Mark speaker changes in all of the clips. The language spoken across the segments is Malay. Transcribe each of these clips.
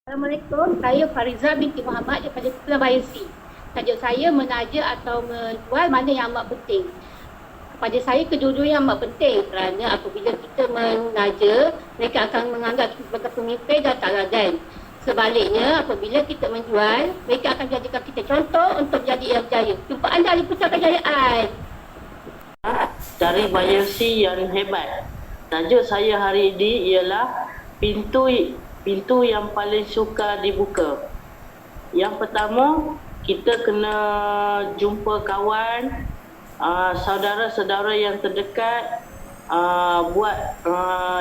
Speaker 1: Assalamualaikum, saya Fariza binti Muhammad daripada Kepulan Bayesi. Tajuk saya menaja atau menjual mana yang amat penting. Kepada saya kedua-dua yang amat penting kerana apabila kita menaja, mereka akan menganggap kita sebagai pemimpin dan teladan. Sebaliknya, apabila kita menjual, mereka akan jadikan kita contoh untuk menjadi yang berjaya. Jumpa anda di Pusat Kejayaan.
Speaker 2: Cari Bayesi yang hebat. Tajuk saya hari ini ialah pintu yang paling sukar dibuka. Yang pertama, kita kena jumpa kawan, saudara-saudara yang terdekat, buat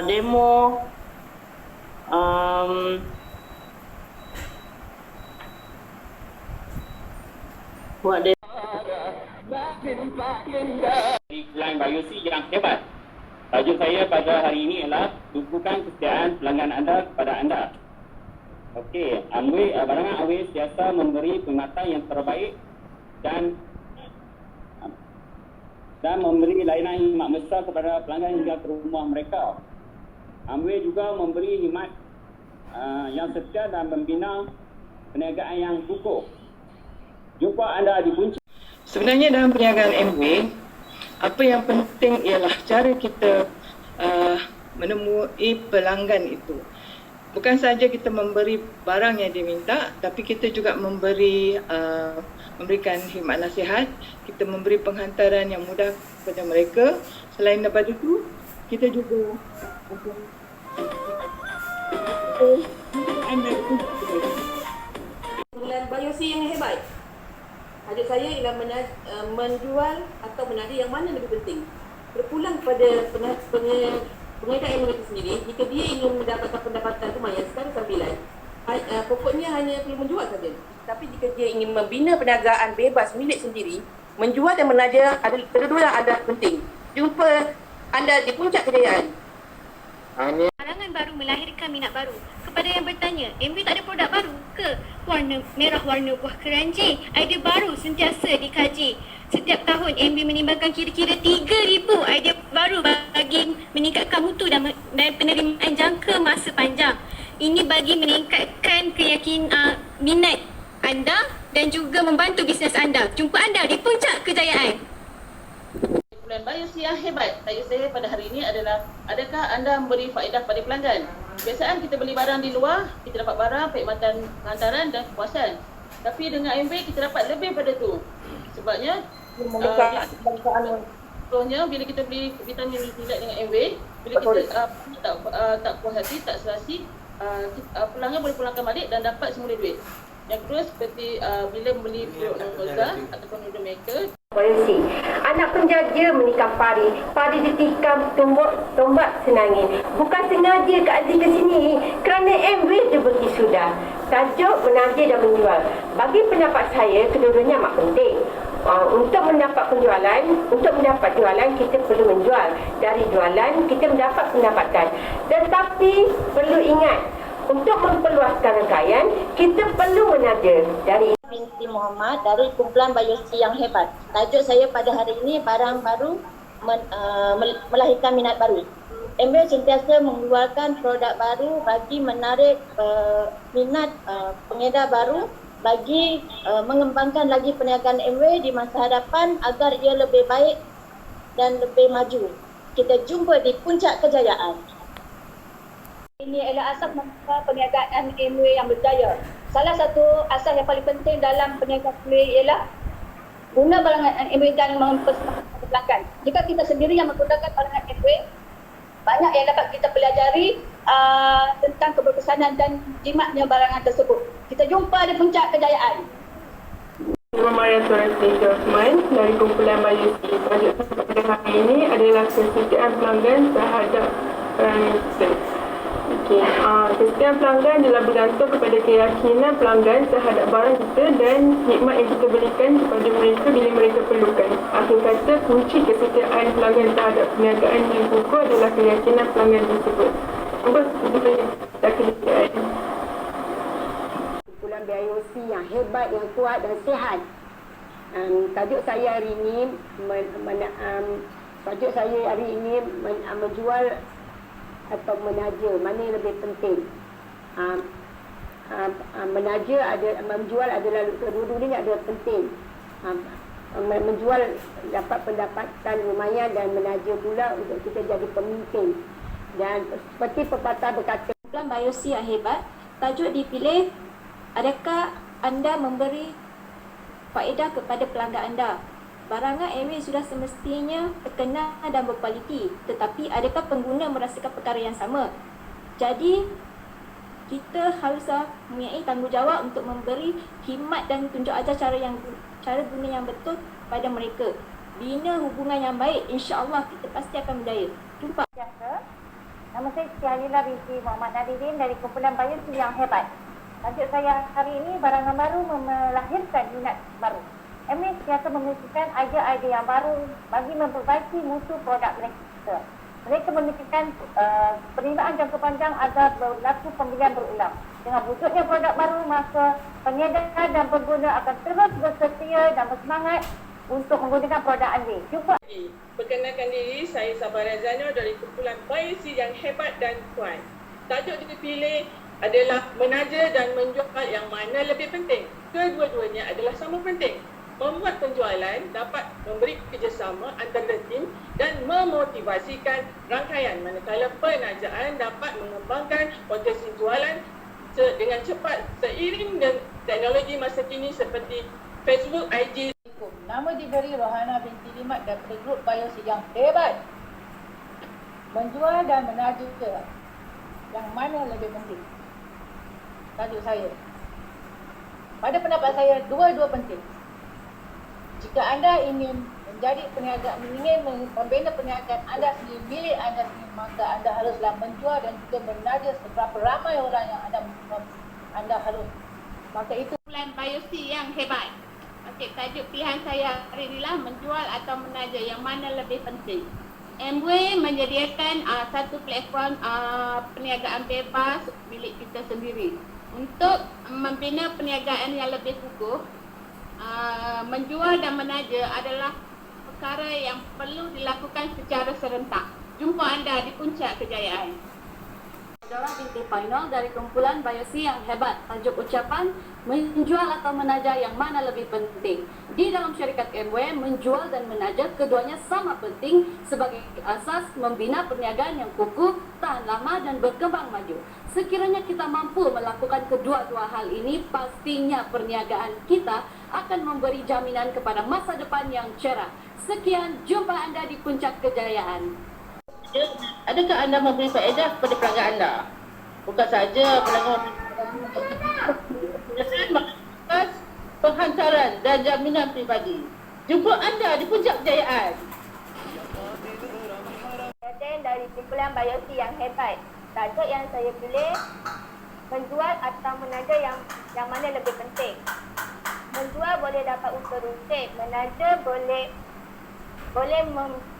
Speaker 2: demo,
Speaker 3: Di Kepulan Bayesi yang hebat. Tajuk saya pada hari ini ialah tumpukan kesetiaan pelanggan anda kepada anda. Okey, barangan Amway sentiasa memberi perkhidmatan yang terbaik dan memberi layanan yang amat besar kepada pelanggan hingga ke rumah mereka. Amway juga memberi khidmat yang setia dan membina perniagaan yang kukuh. Jumpa anda di punca.
Speaker 4: Sebenarnya dalam perniagaan Amway, apa yang penting ialah cara kita menemui pelanggan itu. Bukan saja kita memberi barang yang diminta, tapi kita juga memberikan khidmat nasihat, kita memberi penghantaran yang mudah kepada mereka. Selain daripada itu, kita juga
Speaker 5: Kepulan Bayesi yang hebat. Tajuk saya ialah menjual atau menaja yang mana lebih penting. Berpulang kepada pengedar yang itu sendiri, jika dia ingin mendapatkan pendapatan rumah yang sekarang sambilan, pokoknya hanya perlu menjual saja. Tapi jika dia ingin membina perniagaan bebas milik sendiri, menjual dan menaja kedua-dua adalah penting. Jumpa anda di Puncak Kejayaan.
Speaker 6: Karangan baru melahirkan minat baru. Kepada yang bertanya, Amway tak ada produk baru ke? Warna merah warna buah keranji, idea baru sentiasa dikaji. Setiap tahun Amway menimbangkan kira-kira 3,000 idea baru bagi meningkatkan mutu dan penerimaan jangka masa panjang. Ini bagi meningkatkan keyakinan minat anda dan juga membantu bisnes anda. Jumpa anda di Puncak Kejayaan.
Speaker 7: Kepulan Bayesi yang hebat. Tajuk saya pada hari ini adalah, adakah anda memberi faedah pada pelanggan? Kebiasaan kita beli barang di luar, kita dapat barang, perkhidmatan hantaran dan kepuasan. Tapi dengan Amway kita dapat lebih pada tu. Sebabnya contohnya bila kita beli vitamin kilat dengan Amway, bila kita tak puas hati, tak selasi, pelanggan boleh pulangkan balik dan dapat semula duit. Yang kedua seperti bila membeli produk Noza ataupun noodle maker.
Speaker 1: Bayesi. Anak penjaja menikam pari ditikam tombak senangin. Bukan sengaja Kak Aziz ke sini kerana Amway terbukti sudah. Tajuk menaja dan menjual. Bagi pendapat saya, kedua-duanya amat penting. Untuk mendapat jualan kita perlu menjual. Dari jualan kita mendapat pendapatan. Tetapi perlu ingat, untuk memperluaskan rangkaian, kita perlu menaja. Dari
Speaker 8: binti Muhammad dari Kumpulan Bayesi yang hebat. Tajuk saya pada hari ini, barang baru melahirkan minat baru. Amway sentiasa mengeluarkan produk baru bagi menarik minat pengedar baru, bagi mengembangkan lagi perniagaan Amway di masa hadapan agar ia lebih baik dan lebih maju. Kita jumpa di Puncak Kejayaan.
Speaker 9: Ini adalah asas membuka perniagaan Amway yang berjaya. Salah satu asas yang paling penting dalam perniagaan Amway ialah guna barangan Amway dan mempersembahkan pelanggan. Jika kita sendiri yang menggunakan barangan Amway, banyak yang dapat kita pelajari tentang keberkesanan dan jimatnya barangan tersebut. Kita jumpa di Puncak Kejayaan.
Speaker 10: Nama Maria Surati Osman dari Kumpulan Bayesi. Tajuk pada hari ini adalah kesetiaan pelanggan terhadap barangan kita. Kesetiaan pelanggan adalah bergantung kepada keyakinan pelanggan terhadap barang kita dan khidmat yang kita berikan kepada mereka bila mereka perlukan. Akhir kata, kunci kesetiaan pelanggan terhadap perniagaan yang kukuh adalah keyakinan pelanggan tersebut.
Speaker 1: Kepulan Bayesi yang hebat, yang kuat dan sihat. Tajuk saya hari ini menjual atau menaja, mana yang lebih penting. menaja menjual adalah kedua-duanya adalah penting. Menjual dapat pendapatan lumayan dan menaja pula untuk kita jadi pemimpin. Dan seperti pepatah berkata,
Speaker 6: kumpulan biosi yang hebat, tajuk dipilih, adakah anda memberi faedah kepada pelanggan anda? Barangan Airway sudah semestinya terkenal dan berkualiti, tetapi adakah pengguna merasakan perkara yang sama? Jadi, kita harus mempunyai tanggungjawab untuk memberi khidmat dan tunjuk ajar cara guna yang betul pada mereka. Bina hubungan yang baik, insya-Allah kita pasti akan berjaya. Jumpa.
Speaker 11: Nama saya Siti Halila binti Muhammad Nadirin dari kumpulan biosi yang hebat. Tajuk saya hari ini, barangan baru melahirkan minat baru. Airway sentiasa memikirkan idea-idea yang baru bagi memperbaiki mutu produk mereka. Mereka memikirkan penerimaan jangka panjang agar berlaku pembelian berulang. Dengan wujudnya produk baru, maka peniaga dan pengguna akan terus bersetia dan bersemangat untuk menggunakan produk Airway. Jumpa.
Speaker 4: Perkenalkan diri, saya Sabah Razana dari kumpulan biosi yang hebat dan kuat. Tajuk dipilih adalah menaja dan menjual yang mana lebih penting. Kedua-duanya adalah sama penting. Membuat penjualan dapat memberi kerjasama antara tim dan memotivasikan rangkaian, manakala penajaan dapat mengembangkan potensi jualan dengan cepat seiring dengan teknologi masa kini seperti Facebook, IG.
Speaker 12: Nama diberi Rohana binti Limat daripada grup biosi yang hebat. Menjual dan menaja yang mana lebih penting? Tajuk saya. Pada pendapat saya, dua-dua penting. Jika anda ingin menjadi peniaga, ingin membina perniagaan anda sendiri, milik anda sendiri, maka anda haruslah menjual dan juga menaja seberapa ramai orang yang anda harus. Maka itu
Speaker 6: kumpulan biosi yang hebat. Okey, tajuk pilihan saya hari inilah menjual atau menaja yang mana lebih penting. Airway menyediakan satu platform perniagaan bebas milik kita sendiri. Untuk membina perniagaan yang lebih kukuh, menjual dan menaja adalah perkara yang perlu dilakukan secara serentak. Jumpa anda di puncak kejayaan.
Speaker 13: Saudara binti Final dari kumpulan biosi yang hebat. Tajuk ucapan, menjual atau menaja yang mana lebih penting. Di dalam syarikat Airway, menjual dan menaja keduanya sama penting sebagai asas membina perniagaan yang kukuh, tahan lama dan berkembang maju. Sekiranya kita mampu melakukan kedua-dua hal ini, pastinya perniagaan kita akan memberi jaminan kepada masa depan yang cerah. Sekian, jumpa anda di puncak kejayaan.
Speaker 2: Adakah anda memberi faedah kepada pelanggan anda? Bukan saja pelanggan penghantaran dan jaminan pribadi. Jumpa anda di puncak kejayaan.
Speaker 11: Dari kumpulan biosi yang hebat. Tajuk yang saya pilih, menjual atau menaja yang mana lebih penting. Menjual boleh dapat untung rutin, menaja boleh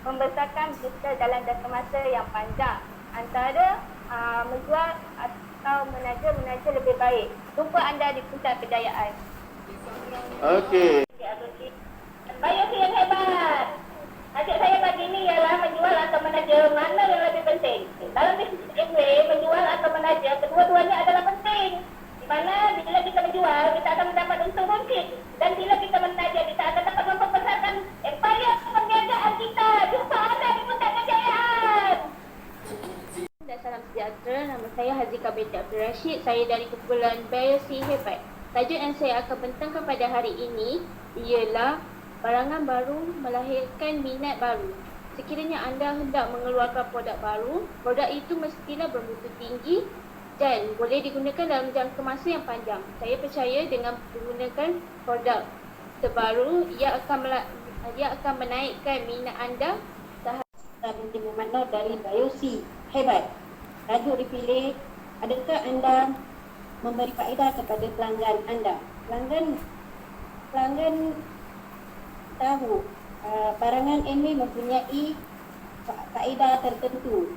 Speaker 11: membesarkan kita dalam jangka masa yang panjang. Antara menjual atau menaja lebih baik. Jumpa anda di puncak kejayaan.
Speaker 2: Okey.
Speaker 11: Biosi yang hebat. Tajuk saya pagi ini ialah menjual atau menaja mana yang lebih penting. Dalam bisnes Airway, menjual atau menaja kedua-duanya adalah penting. Di mana bila kita menjual, kita akan mendapat untung bangkit. Dan bila kita menaja, kita akan dapat memperbesarkan empayar perniagaan kita. Jumpa anda di puncak kejayaan.
Speaker 6: Dan salam sejahtera, nama saya Hazika binti Abdul Rashid. Saya dari kumpulan biosi hebat. Tajuk yang saya akan bentangkan pada hari ini ialah barangan baru melahirkan minat baru. Sekiranya anda hendak mengeluarkan produk baru, produk itu mestilah bermutu tinggi dan boleh digunakan dalam jangka masa yang panjang. Saya percaya dengan menggunakan produk terbaru, ia akan menaikkan minat anda.
Speaker 1: Binti Muhammad Nur dari biosi hebat. Tajuk dipilih, adakah anda memberi faedah kepada pelanggan anda? Pelanggan tahu barangan Airway mempunyai faedah tertentu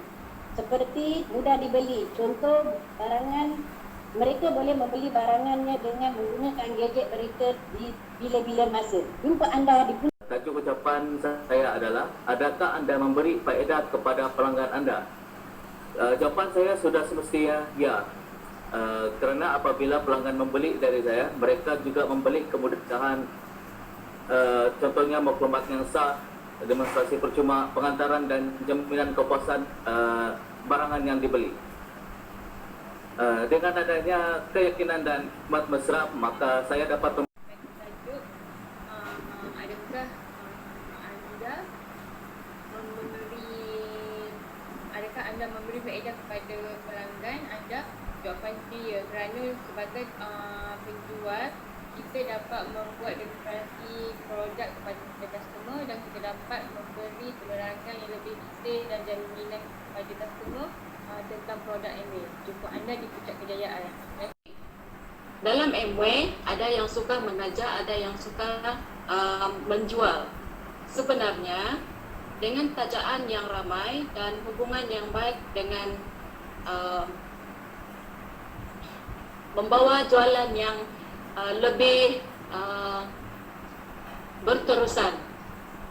Speaker 1: seperti mudah dibeli. Contoh, mereka boleh membeli barangannya dengan menggunakan gadget mereka di bila-bila masa. Jumpa anda di
Speaker 14: Tajuk ucapan saya adalah, adakah anda memberi faedah kepada pelanggan anda? Jawapan saya sudah semestinya ya. Kerana apabila pelanggan membeli dari saya, mereka juga membeli kemudahan, contohnya maklumat yang sah, demonstrasi percuma, pengantaran dan jaminan kepuasan barangan yang dibeli. Dengan adanya keyakinan dan hikmat mesra, maka saya dapat
Speaker 6: adakah anda memberi faedah kepada pelanggan anda? Jawapan dia, kerana sebagai penjual kita dapat membuat demonstrasi produk kepada customer dan kita dapat memberi penerangan yang lebih detail dan jaminan kepada customer tentang produk Amway. Jumpa anda di Puncak Kejayaan.
Speaker 13: Dalam Amway, ada yang suka mengajar, ada yang suka menjual. Sebenarnya, dengan tajaan yang ramai dan hubungan yang baik dengan membawa jualan yang lebih berterusan.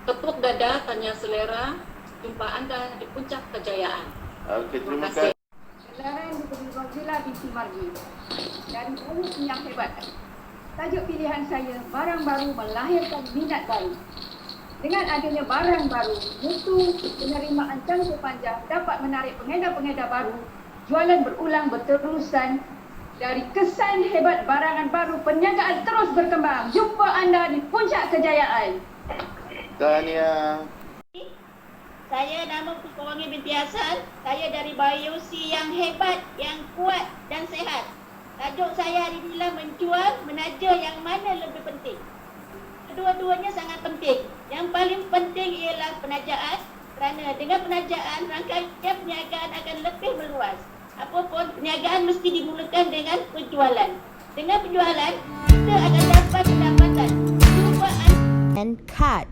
Speaker 13: Tepuk dada, tanya selera, jumpa anda di Puncak Kejayaan.
Speaker 15: Okey, terima kasih.
Speaker 9: Saudara yang diberi Rozila binti Margi dari Bayus yang Hebat. Tajuk pilihan saya, barang baru melahirkan minat baru. Dengan adanya barang baru, mutu penerimaan jangka panjang dapat menarik pengedar-pengedar baru. Jualan berulang berterusan. Dari kesan hebat barangan baru, perniagaan terus berkembang. Jumpa anda di Puncak Kejayaan.
Speaker 15: Tahniah.
Speaker 8: Saya nama Puspawangi binti Hasan. Saya dari Bayosi yang hebat, yang kuat dan sehat. Tajuk saya hari inilah menjual, menaja yang mana lebih penting. Kedua-duanya sangat penting. Yang paling penting ialah penajaan, kerana dengan penajaan rangkaian perniagaan akan lebih meluas. Apapun perniagaan mesti dimulakan dengan penjualan. Dengan penjualan kita akan dapat pendapatan. And cut.